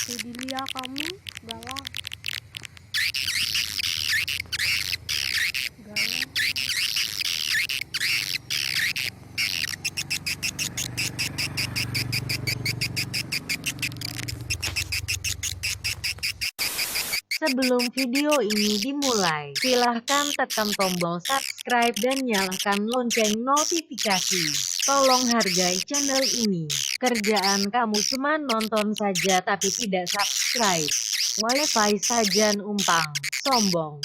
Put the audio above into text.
Jadi kamu galak. Sebelum video ini dimulai, silahkan tekan tombol subscribe dan nyalakan lonceng notifikasi. Tolong hargai channel ini. Kerjaan kamu cuma nonton saja tapi tidak subscribe. Wifi saja umpang, sombong.